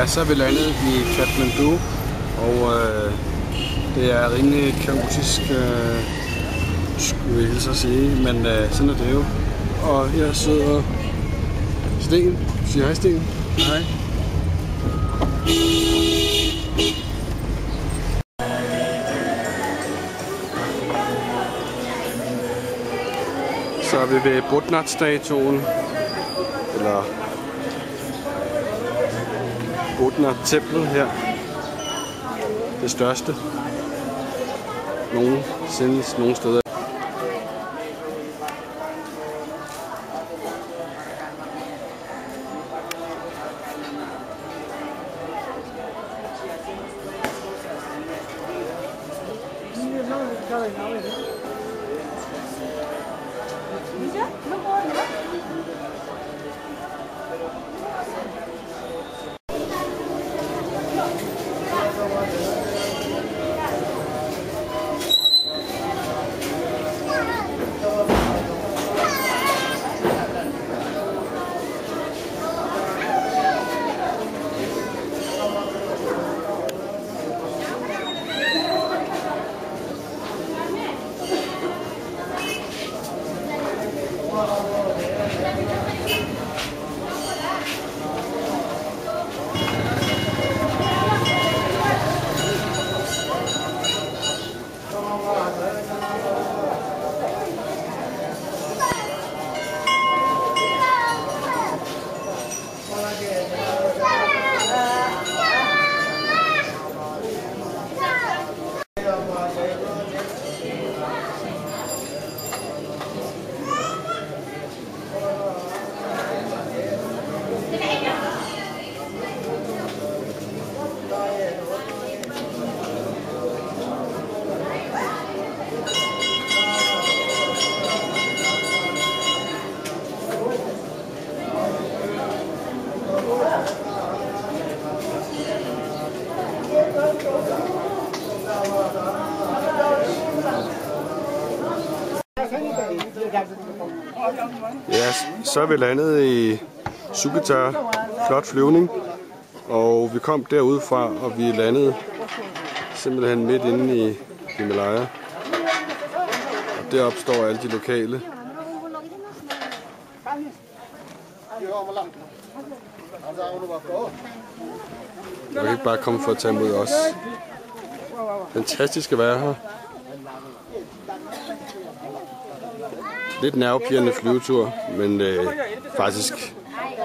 Ja, så er vi landet i Kathmandu, og det er rimelig kaotisk, skulle jeg hilse at sige, men sådan er det jo. Og her sidder Sten. Sig hej, Sten. Hej. Så er vi ved Buddha-statuen, eller Buddha-templet her. Det største nogensinde nogen steder. Ja, så er vi landet i Sukhumvit. Flot flyvning. Og vi kom derudfra, og vi landede simpelthen midt inde i Himalaya. Og deroppe står alle de lokale. Jeg kan ikke bare komme for at tage imod os. Fantastisk at være her. Lidt nervepirrende flyvetur, men faktisk...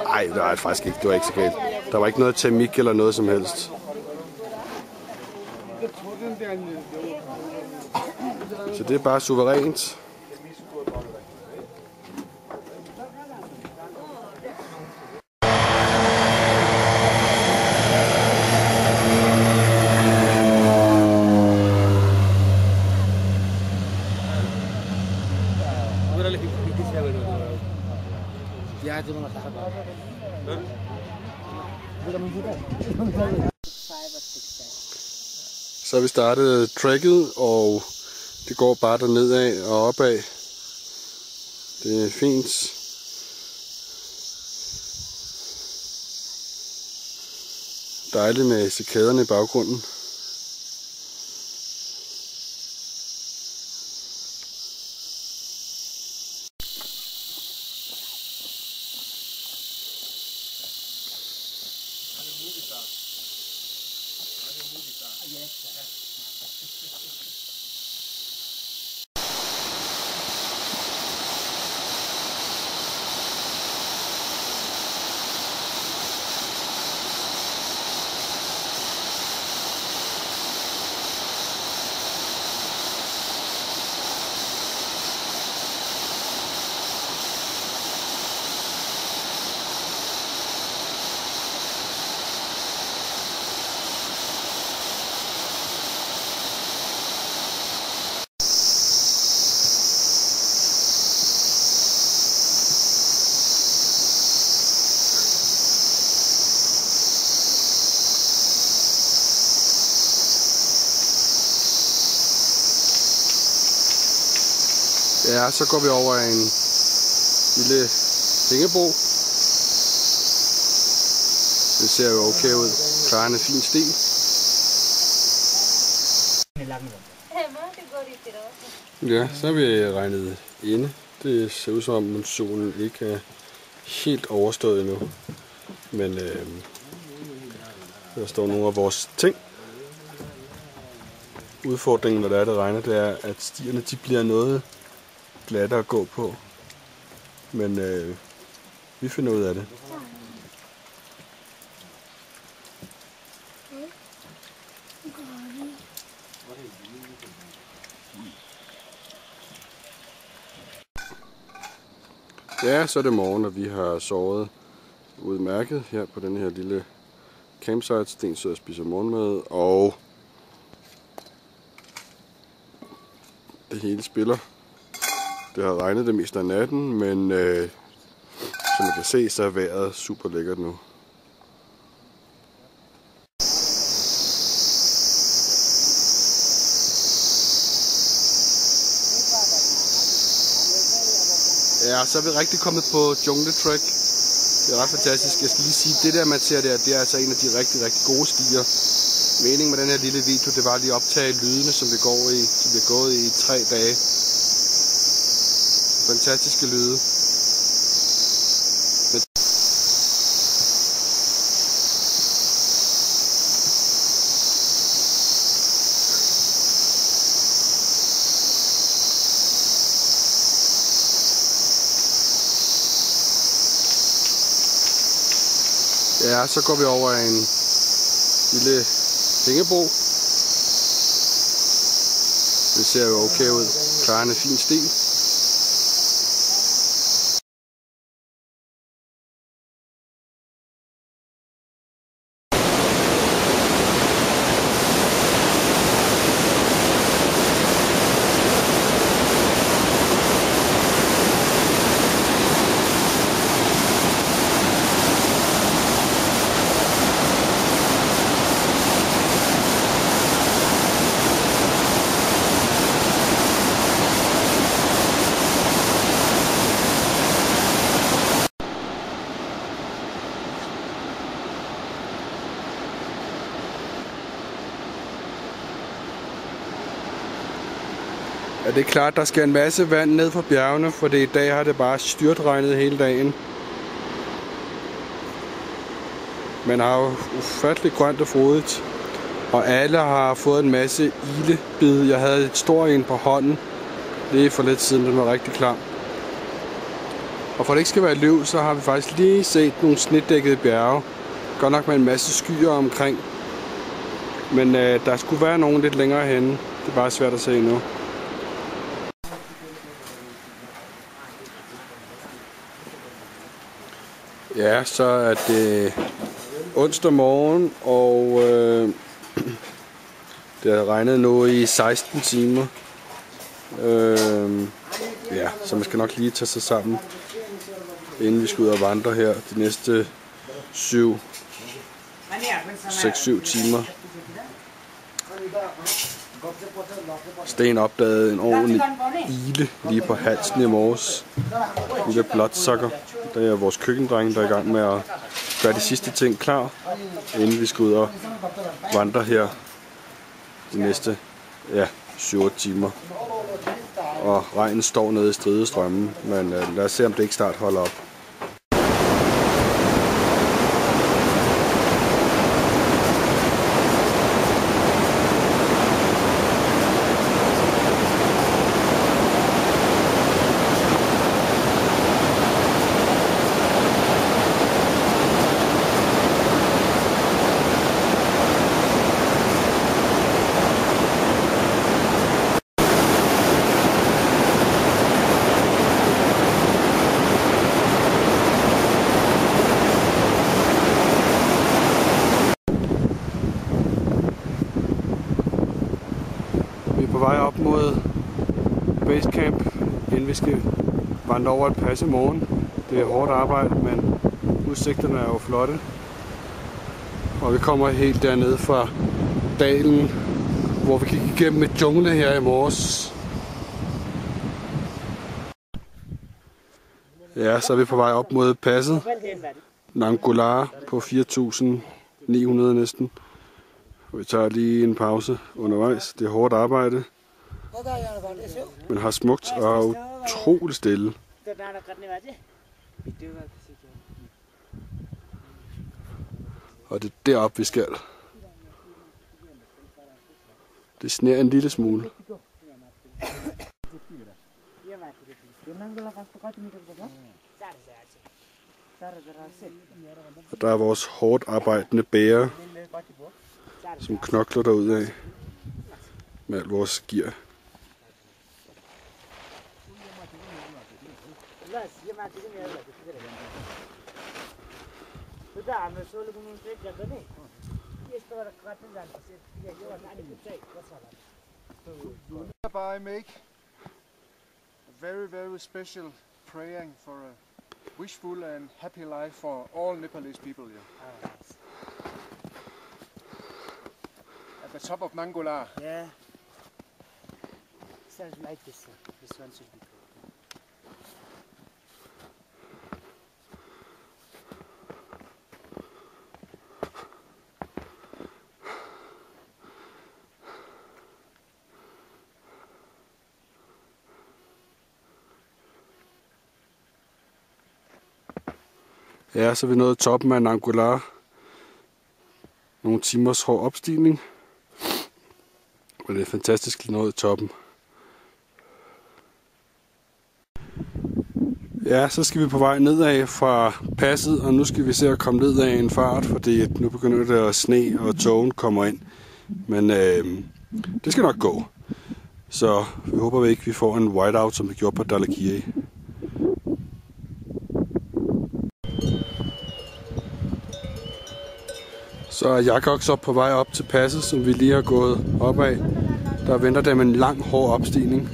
Ej, det var faktisk ikke. Det var ikke så galt. Der var ikke noget termik eller noget som helst. Så det er bare suverænt. Så har vi startet trekket, og det går bare dernedad og opad. Det er fint. Dejligt med cikaderne i baggrunden. Ja, så går vi over en lille hængebro. Det ser jo okay ud. klarer en fin stil. Ja, så er vi regnet inde. Det ser ud som om monsunen ikke er helt overstået endnu. Men der står nogle af vores ting. Udfordringen, når det regner, det er, at stierne de bliver noget glatte at gå på. Men vi finder ud af det. Ja, så er det morgen, og vi har sovet udmærket her på den her lille campsite. Sten sidder og spiser morgenmad, og det hele spiller. Det har regnet det meste af natten, men som man kan se, så er vejret super lækkert nu. Ja, så er vi rigtig kommet på jungletrek. Det er ret fantastisk. Jeg skal lige sige, det der man ser der, det er altså en af de rigtig gode stier. Meningen med den her lille video, det var lige at optage lydene, som vi er gået i 3 dage. Fantastiske lyde. Ja, så går vi over en lille hængebro. Det ser jo okay ud. Klarer en fin stil. Ja, det er klart, der skal en masse vand ned fra bjergene, for i dag har det bare styrtregnet hele dagen. Man har jo ufattelig grønt og frodigt, og alle har fået en masse ilebid. Jeg havde et stort en på hånden lige for lidt siden, den var rigtig klam. Og for at det ikke skal være løv, så har vi faktisk lige set nogle snedækkede bjerge. Godt nok med en masse skyer omkring. Men der skulle være nogen lidt længere henne. Det er bare svært at se nu. Ja, så er det onsdag morgen, og det har regnet nu i 16 timer. Ja, så man skal nok lige tage sig sammen, inden vi skal ud og vandre her de næste 6-7 timer. Sten opdagede en ordentlig ile lige på halsen i morges. En lille blodsukker. Der er vores køkkendreng, der er i gang med at gøre de sidste ting klar, inden vi skal ud og vandre her de næste 7-8 timer. Og regnen står nede i stridestrømmen, men lad os se, om det ikke snart holder op. På vej op mod basecamp, inden vi skal vandre over et pas i morgen. Det er hårdt arbejde, men udsigterne er jo flotte. Og vi kommer helt dernede fra dalen, hvor vi gik igennem et jungle her i morges. Ja, så er vi på vej op mod passet. Nangular på 4.000 900 næsten. Og vi tager lige en pause undervejs. Det er hårdt arbejde, men har smukt og er utroligt stille. Og det er deroppe, vi skal. Det sner en lille smule. Og der er vores hårdt arbejdende bærer, som knokler derudad med alt vores gear. I make a very special praying for a wishful and happy life for all Nepalese people here. At the top of Nangolar. Yeah. Sounds like this. This one should be cool. Ja, så er vi nået toppen af Nangolar. Nogle timers hård opstigning. Og det er fantastisk lige nået toppen. Ja, så skal vi på vej nedad fra passet, og nu skal vi se at komme ned af en fart, fordi nu begynder det at sne, og togen kommer ind. Men det skal nok gå. Så vi håber ikke, vi får en whiteout, som vi gjorde på Dalakiri. Så er Jakob op på vej op til passet, som vi lige har gået op af. Der venter dem en lang, hård opstigning.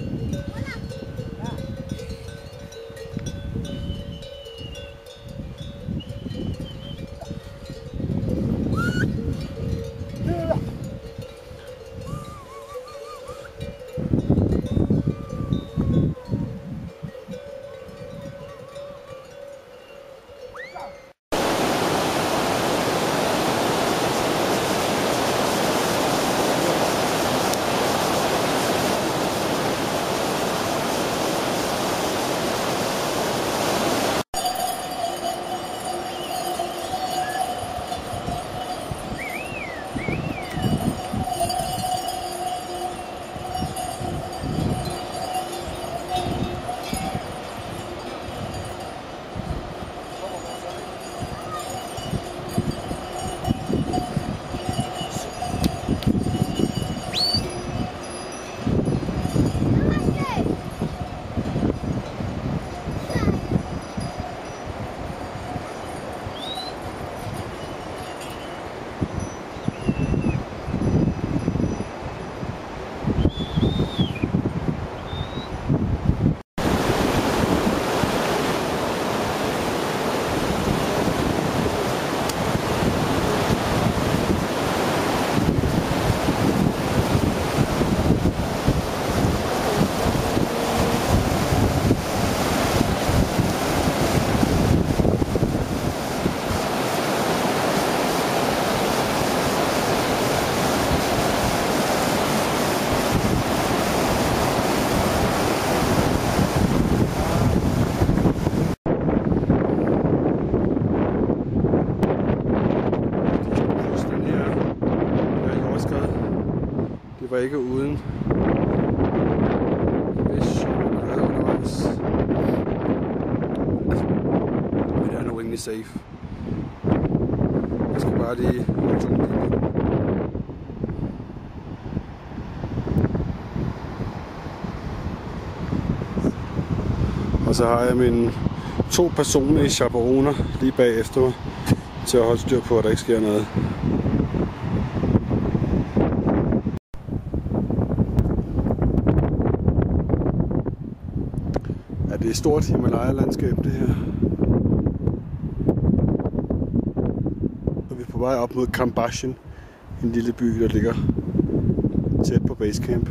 Var ikke uden. Men det er nu rimelig safe. Jeg skal bare lige og så har jeg mine 2 personlige chaperoner lige bagefter mig til at holde styr på, at der ikke sker noget. Det er et stort Himalaya-landskab, det her. Og vi er på vej op mod Khambashen, en lille by, der ligger tæt på basecamp.